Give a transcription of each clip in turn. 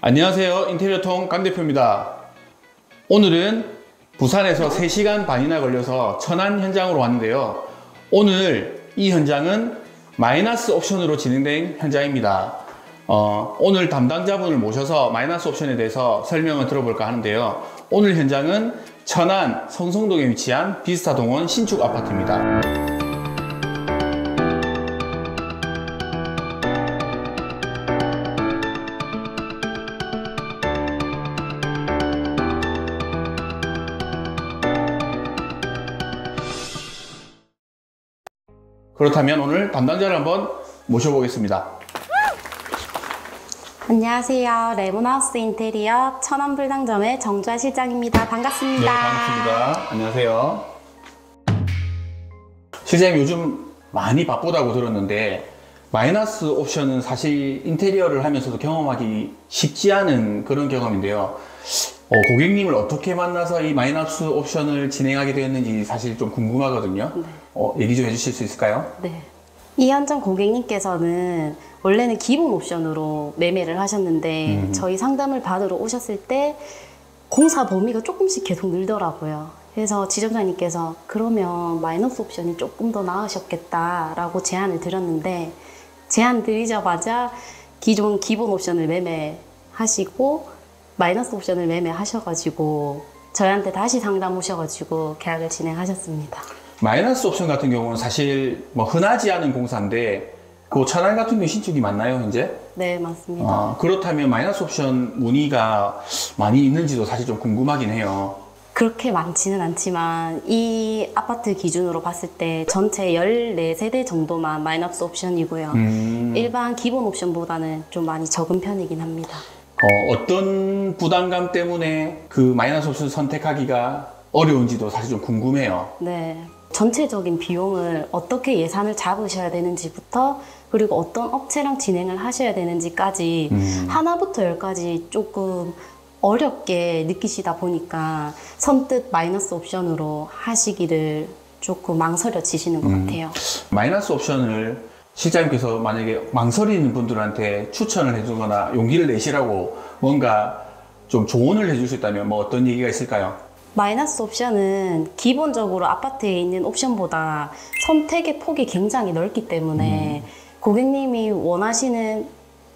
안녕하세요. 인테리어통 강 대표입니다. 오늘은 부산에서 3시간 반이나 걸려서 천안 현장으로 왔는데요. 오늘 이 현장은 마이너스 옵션으로 진행된 현장입니다. 오늘 담당자분을 모셔서 마이너스 옵션에 대해서 설명을 들어볼까 하는데요. 오늘 현장은 천안 성성동에 위치한 비스타동원 신축 아파트입니다. 그렇다면 오늘 담당자를 한번 모셔보겠습니다. 안녕하세요. 레몬하우스 인테리어 천안불당점의 정주아 실장입니다. 반갑습니다. 네, 반갑습니다. 안녕하세요. 실장님 요즘 많이 바쁘다고 들었는데 마이너스 옵션은 사실 인테리어를 하면서도 경험하기 쉽지 않은 그런 경험인데요. 고객님을 어떻게 만나서 이 마이너스 옵션을 진행하게 되었는지 사실 좀 궁금하거든요. 네. 얘기 좀 해주실 수 있을까요? 네. 이 현장 고객님께서는 원래는 기본 옵션으로 매매를 하셨는데 저희 상담을 받으러 오셨을 때 공사 범위가 조금씩 계속 늘더라고요. 그래서 지점장님께서 그러면 마이너스 옵션이 조금 더 나으셨겠다라고 제안을 드렸는데 제안 드리자마자 기존 기본 옵션을 매매하시고 마이너스 옵션을 매매하셔가지고 저희한테 다시 상담 오셔가지고 계약을 진행하셨습니다. 마이너스 옵션 같은 경우는 사실 뭐 흔하지 않은 공사인데 그 천안 같은 경우 신축이 맞나요 현재? 네, 맞습니다. 그렇다면 마이너스 옵션 문의가 많이 있는지도 사실 좀 궁금하긴 해요. 그렇게 많지는 않지만 이 아파트 기준으로 봤을 때 전체 14세대 정도만 마이너스 옵션이고요. 일반 기본 옵션보다는 좀 많이 적은 편이긴 합니다. 어떤 부담감 때문에 그 마이너스 옵션 선택하기가 어려운지도 사실 좀 궁금해요. 네. 전체적인 비용을 어떻게 예산을 잡으셔야 되는지부터 그리고 어떤 업체랑 진행을 하셔야 되는지까지 하나부터 열까지 조금 어렵게 느끼시다 보니까 선뜻 마이너스 옵션으로 하시기를 조금 망설여지시는 것 같아요. 마이너스 옵션을 실장님께서 만약에 망설이는 분들한테 추천을 해주거나 용기를 내시라고 뭔가 좀 조언을 해줄 수 있다면 뭐 어떤 얘기가 있을까요? 마이너스 옵션은 기본적으로 아파트에 있는 옵션보다 선택의 폭이 굉장히 넓기 때문에 고객님이 원하시는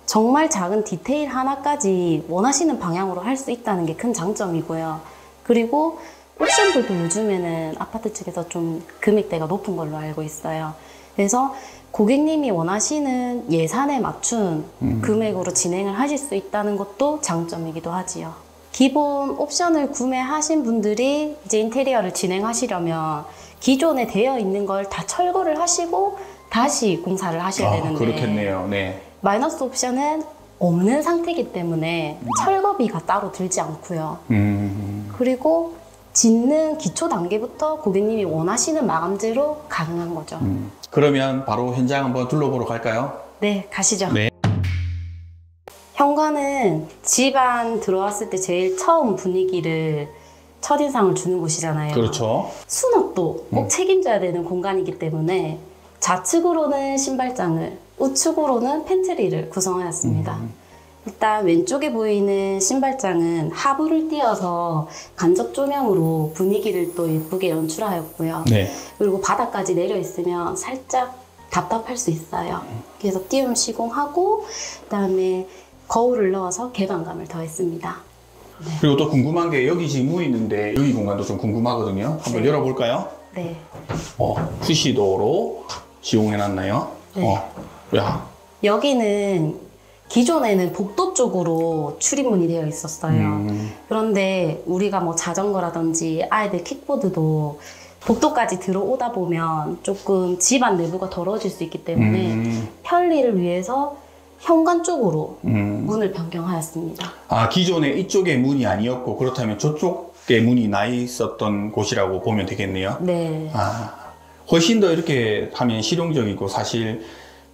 정말 작은 디테일 하나까지 원하시는 방향으로 할 수 있다는 게 큰 장점이고요. 그리고 옵션들도 요즘에는 아파트 측에서 좀 금액대가 높은 걸로 알고 있어요. 그래서 고객님이 원하시는 예산에 맞춘 금액으로 진행을 하실 수 있다는 것도 장점이기도 하지요. 기본 옵션을 구매하신 분들이 이제 인테리어를 진행하시려면 기존에 되어 있는 걸 다 철거를 하시고 다시 공사를 하셔야 되는데 그렇겠네요. 네. 마이너스 옵션은 없는 상태이기 때문에 철거비가 따로 들지 않고요. 그리고 짓는 기초 단계부터 고객님이 원하시는 마감재로 가능한 거죠. 그러면 바로 현장 한번 둘러보러 갈까요? 네, 가시죠. 네. 현관은 집 안 들어왔을 때 제일 처음 분위기를 첫인상을 주는 곳이잖아요. 그렇죠. 수납도 꼭 책임져야 되는 공간이기 때문에 좌측으로는 신발장을, 우측으로는 팬트리를 구성하였습니다. 일단 왼쪽에 보이는 신발장은 하부를 띄어서 간접 조명으로 분위기를 또 예쁘게 연출하였고요. 네. 그리고 바닥까지 내려 있으면 살짝 답답할 수 있어요. 그래서 띄움 시공하고 그다음에 거울을 넣어서 개방감을 더했습니다. 네. 그리고 또 궁금한 게 여기 지금 문이 있는데 여기 공간도 좀 궁금하거든요. 한번 네. 열어볼까요? 네. 푸시도어로 지용해놨나요? 네. 야. 여기는 기존에는 복도 쪽으로 출입문이 되어 있었어요. 그런데 우리가 뭐 자전거라든지 아이들 킥보드도 복도까지 들어오다 보면 조금 집안 내부가 더러워질 수 있기 때문에 편리를 위해서 현관 쪽으로 문을 변경하였습니다. 기존에 이쪽에 문이 아니었고 그렇다면 저쪽에 문이 나 있었던 곳이라고 보면 되겠네요. 네. 훨씬 더 이렇게 하면 실용적이고 사실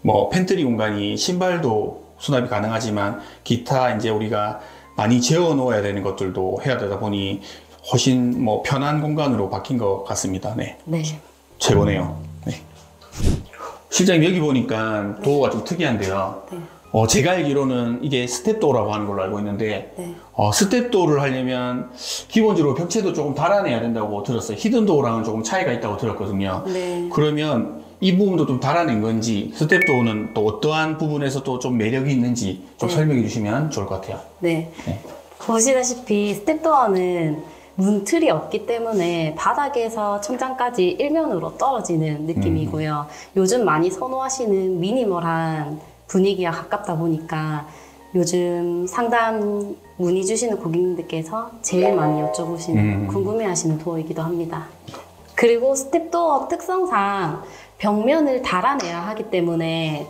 뭐 팬트리 공간이 신발도 수납이 가능하지만 기타 이제 우리가 많이 재워 놓아야 되는 것들도 해야 되다 보니 훨씬 뭐 편한 공간으로 바뀐 것 같습니다. 네. 네. 최고네요. 네. 실장님 여기 보니까 도어가 좀 특이한데요. 네. 제가 알기로는 이게 스텝도어라고 하는 걸로 알고 있는데, 네. 스텝도어를 하려면 기본적으로 벽체도 조금 달아내야 된다고 들었어요. 히든도어랑은 조금 차이가 있다고 들었거든요. 네. 그러면 이 부분도 좀 달아낸 건지, 스텝도어는 또 어떠한 부분에서 또 좀 매력이 있는지 좀 네. 설명해 주시면 좋을 것 같아요. 네. 네. 보시다시피 스텝도어는 문틀이 없기 때문에 바닥에서 천장까지 일면으로 떨어지는 느낌이고요. 요즘 많이 선호하시는 미니멀한 분위기와 가깝다 보니까 요즘 상담 문의 주시는 고객님들께서 제일 많이 여쭤보시는 궁금해하시는 도어이기도 합니다. 그리고 스텝도어 특성상 벽면을 달아내야 하기 때문에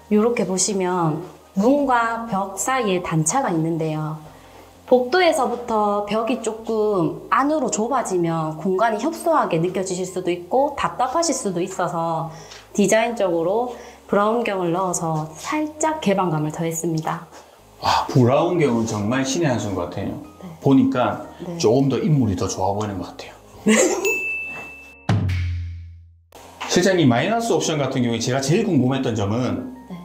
이렇게 보시면 문과 벽 사이에 단차가 있는데요. 복도에서부터 벽이 조금 안으로 좁아지면 공간이 협소하게 느껴지실 수도 있고 답답하실 수도 있어서 디자인적으로 브라운경을 넣어서 살짝 개방감을 더했습니다. 브라운경은 정말 신의 한 수인 것 같아요. 네. 보니까 네. 조금 더 인물이 더 좋아 보이는 것 같아요. 실장님, 마이너스 옵션 같은 경우에 제가 제일 궁금했던 점은 네.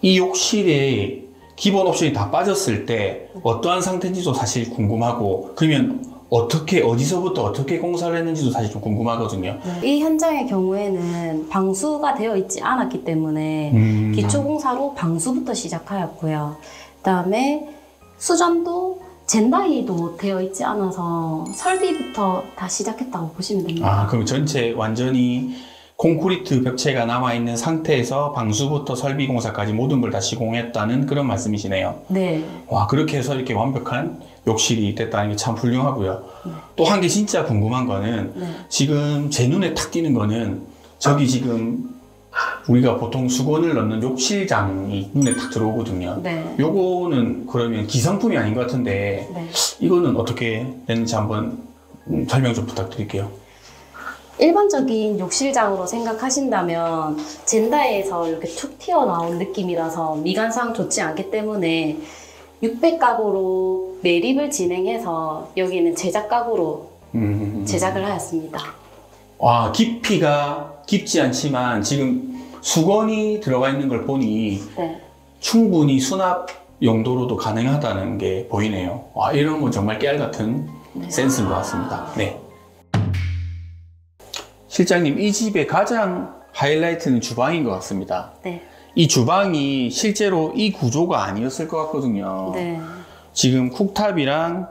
이 욕실에 기본 옵션이 다 빠졌을 때 어떠한 상태인지도 사실 궁금하고, 그러면 어디서부터 어떻게 공사를 했는지도 사실 좀 궁금하거든요. 이 현장의 경우에는 방수가 되어 있지 않았기 때문에 기초공사로 방수부터 시작하였고요. 그다음에 수전도 젠다이도 되어 있지 않아서 설비부터 다 시작했다고 보시면 됩니다. 그럼 전체 완전히 콘크리트 벽체가 남아있는 상태에서 방수부터 설비 공사까지 모든 걸 다 시공했다는 그런 말씀이시네요. 네. 와, 그렇게 해서 이렇게 완벽한 욕실이 됐다는 게 참 훌륭하고요. 또 한 게 진짜 궁금한 거는 지금 제 눈에 탁 띄는 거는 저기 지금 우리가 보통 수건을 넣는 욕실장이 눈에 탁 들어오거든요. 네. 요거는 그러면 기성품이 아닌 것 같은데 네. 이거는 어떻게 됐는지 한번 설명 좀 부탁드릴게요. 일반적인 욕실장으로 생각하신다면 젠다에서 이렇게 툭 튀어나온 느낌이라서 미관상 좋지 않기 때문에 600가구로 매립을 진행해서 여기는 제작 가구로 제작을 하였습니다. 깊이가 깊지 않지만 지금 수건이 들어가 있는 걸 보니 네. 충분히 수납 용도로도 가능하다는 게 보이네요. 이런 건 정말 깨알 같은 센스인 것 같습니다. 네. 실장님, 이 집의 가장 하이라이트는 주방인 것 같습니다. 네. 이 주방이 실제로 이 구조가 아니었을 것 같거든요. 네. 지금 쿡탑이랑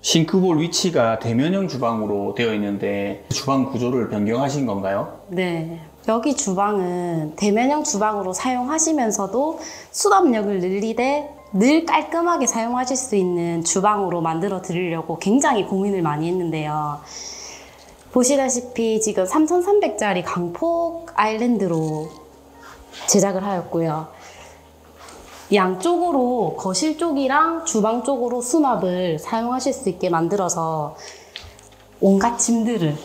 싱크볼 위치가 대면형 주방으로 되어 있는데 주방 구조를 변경하신 건가요? 네. 여기 주방은 대면형 주방으로 사용하시면서도 수납력을 늘리되 늘 깔끔하게 사용하실 수 있는 주방으로 만들어 드리려고 굉장히 고민을 많이 했는데요. 보시다시피 지금 3,300짜리 강폭 아일랜드로 제작을 하였고요. 양쪽으로 거실 쪽이랑 주방 쪽으로 수납을 사용하실 수 있게 만들어서 온갖 짐들을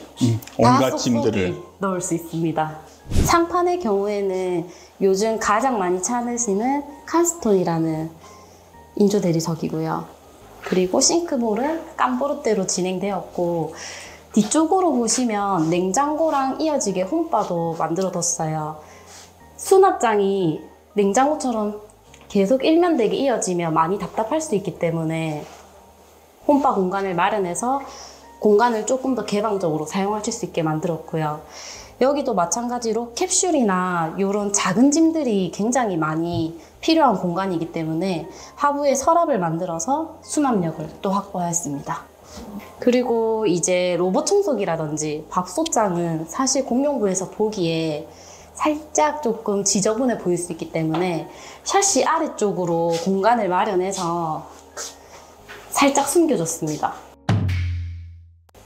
다 쏙쏙이 넣을 수 있습니다. 상판의 경우에는 요즘 가장 많이 찾으시는 칸스톤이라는 인조 대리석이고요. 그리고 싱크볼은 깜보르대로 진행되었고 뒤쪽으로 보시면 냉장고랑 이어지게 홈바도 만들어뒀어요. 수납장이 냉장고처럼 계속 일면되게 이어지며 많이 답답할 수 있기 때문에 홈바 공간을 마련해서 공간을 조금 더 개방적으로 사용하실 수 있게 만들었고요. 여기도 마찬가지로 캡슐이나 이런 작은 짐들이 굉장히 많이 필요한 공간이기 때문에 하부에 서랍을 만들어서 수납력을 또 확보하였습니다. 그리고 이제 로봇 청소기라든지 밥솥장은 사실 공용부에서 보기에 살짝 조금 지저분해 보일 수 있기 때문에 샤시 아래쪽으로 공간을 마련해서 살짝 숨겨줬습니다.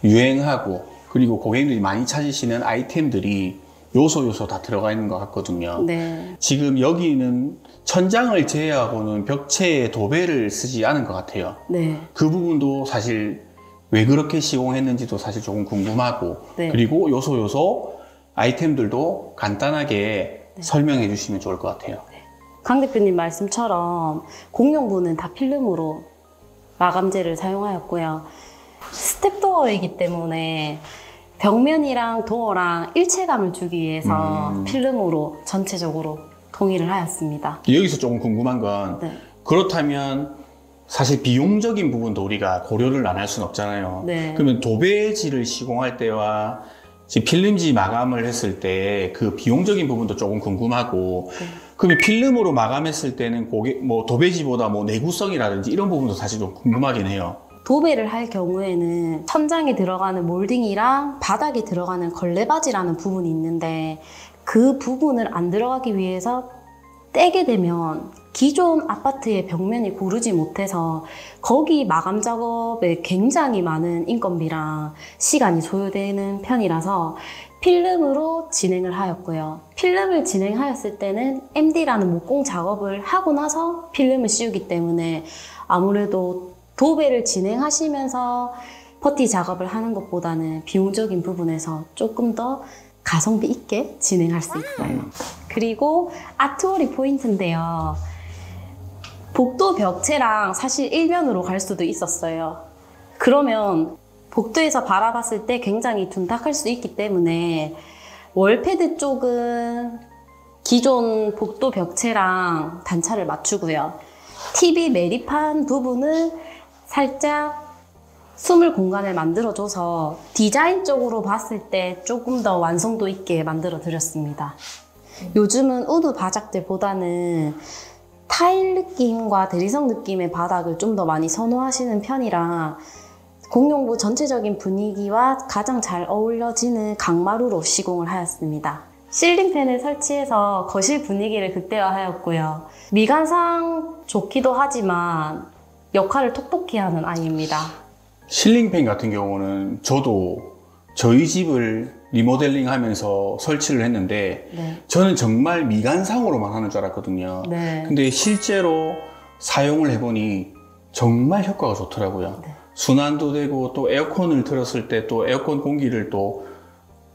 유행하고 그리고 고객님들이 많이 찾으시는 아이템들이 요소 다 들어가 있는 것 같거든요. 네. 지금 여기는 천장을 제외하고는 벽체에 도배를 쓰지 않은 것 같아요. 네. 그 부분도 사실 왜 그렇게 시공했는지도 사실 조금 궁금하고 네. 그리고 요소 아이템들도 간단하게 설명해 주시면 좋을 것 같아요. 강 대표님 말씀처럼 공용부는 다 필름으로 마감재를 사용하였고요. 스텝도어이기 때문에 벽면이랑 도어랑 일체감을 주기 위해서 필름으로 전체적으로 동의를 하였습니다. 여기서 조금 궁금한 건 네. 그렇다면 사실 비용적인 부분도 우리가 고려를 안 할 수는 없잖아요. 네. 그러면 도배지를 시공할 때와 지금 필름지 마감을 했을 때 그 비용적인 부분도 조금 궁금하고 네. 그러면 필름으로 마감했을 때는 뭐 도배지보다 뭐 내구성이라든지 이런 부분도 사실 좀 궁금하긴 해요. 도배를 할 경우에는 천장에 들어가는 몰딩이랑 바닥에 들어가는 걸레바지라는 부분이 있는데 그 부분을 안 들어가기 위해서 떼게 되면 기존 아파트의 벽면이 고르지 못해서 거기 마감 작업에 굉장히 많은 인건비랑 시간이 소요되는 편이라서 필름으로 진행을 하였고요. 필름을 진행하였을 때는 MD라는 목공 작업을 하고 나서 필름을 씌우기 때문에 아무래도 도배를 진행하시면서 퍼티 작업을 하는 것보다는 비용적인 부분에서 조금 더 가성비 있게 진행할 수 있어요. 그리고 아트월이 포인트인데요. 복도 벽체랑 사실 일면으로 갈 수도 있었어요. 그러면 복도에서 바라봤을 때 굉장히 둔탁할 수 있기 때문에 월패드 쪽은 기존 복도 벽체랑 단차를 맞추고요. TV 매립한 부분은 살짝 숨을 공간을 만들어줘서 디자인적으로 봤을 때 조금 더 완성도 있게 만들어 드렸습니다. 요즘은 우드 바닥들보다는 타일 느낌과 대리석 느낌의 바닥을 좀 더 많이 선호하시는 편이라 공용부 전체적인 분위기와 가장 잘 어울려지는 강마루로 시공을 하였습니다. 실링팬을 설치해서 거실 분위기를 극대화하였고요. 미관상 좋기도 하지만 역할을 톡톡히 하는 아이입니다. 실링팬 같은 경우는 저도 저희 집을 리모델링 하면서 설치를 했는데 네. 저는 정말 미관상으로만 하는 줄 알았거든요. 네. 근데 실제로 사용을 해보니 정말 효과가 좋더라고요. 네. 순환도 되고 또 에어컨을 틀었을 때 또 에어컨 공기를 또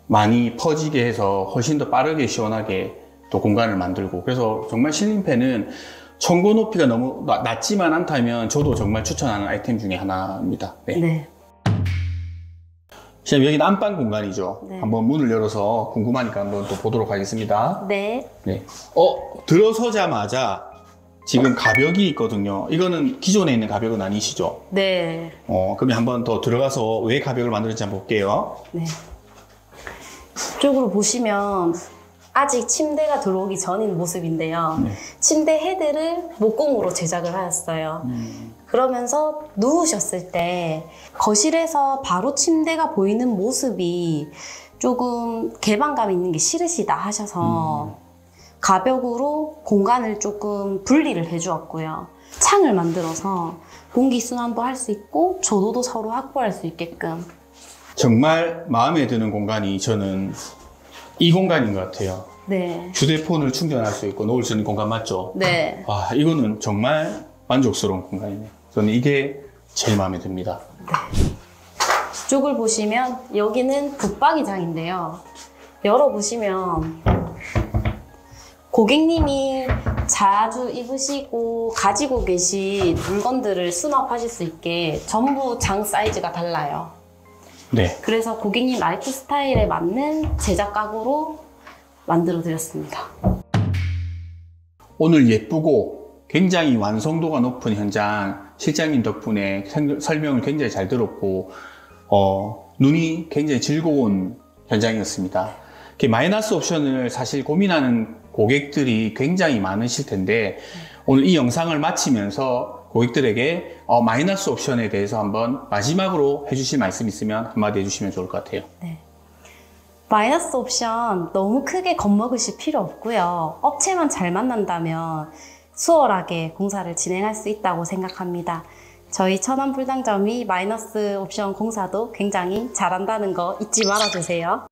많이 퍼지게 해서 훨씬 더 빠르게 시원하게 또 공간을 만들고 그래서 정말 실링팬은 청고 높이가 너무 낮지만 않다면 저도 정말 추천하는 아이템 중에 하나입니다. 네. 네. 지금 여기는 안방 공간이죠. 네. 한번 문을 열어서 궁금하니까 한번 또 보도록 하겠습니다. 네. 네. 들어서자마자 지금 가벽이 있거든요. 이거는 기존에 있는 가벽은 아니시죠? 네. 그러면 한번 더 들어가서 왜 가벽을 만들었는지 한번 볼게요. 네. 이쪽으로 보시면 아직 침대가 들어오기 전인 모습인데요. 네. 침대 헤드를 목공으로 제작을 하였어요. 그러면서 누우셨을 때 거실에서 바로 침대가 보이는 모습이 조금 개방감 있는 게 싫으시다 하셔서 가벽으로 공간을 조금 분리를 해주었고요. 창을 만들어서 공기순환도 할 수 있고 조도도 서로 확보할 수 있게끔. 정말 마음에 드는 공간이 저는 이 공간인 것 같아요. 네. 휴대폰을 충전할 수 있고 놓을 수 있는 공간 맞죠? 네. 와, 이거는 정말 만족스러운 공간이네요. 저는 이게 제일 마음에 듭니다. 이쪽을 보시면 여기는 붙박이장인데요. 열어보시면 고객님이 자주 입으시고 가지고 계신 물건들을 수납하실 수 있게 전부 장 사이즈가 달라요. 네. 그래서 고객님 라이프 스타일에 맞는 제작 가구로 만들어 드렸습니다. 오늘 예쁘고 굉장히 완성도가 높은 현장 실장님 덕분에 설명을 굉장히 잘 들었고 눈이 굉장히 즐거운 현장이었습니다. 마이너스 옵션을 사실 고민하는 고객들이 굉장히 많으실 텐데 오늘 이 영상을 마치면서 고객들에게 마이너스 옵션에 대해서 한번 마지막으로 해주실 말씀 있으면 한마디 해주시면 좋을 것 같아요. 네. 마이너스 옵션 너무 크게 겁먹으실 필요 없고요. 업체만 잘 만난다면 수월하게 공사를 진행할 수 있다고 생각합니다. 저희 천안불당점이 마이너스 옵션 공사도 굉장히 잘한다는 거 잊지 말아주세요.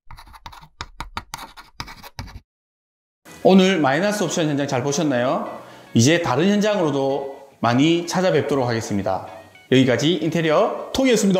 오늘 마이너스 옵션 현장 잘 보셨나요? 이제 다른 현장으로도 많이 찾아뵙도록 하겠습니다. 여기까지 인테리어 통이었습니다.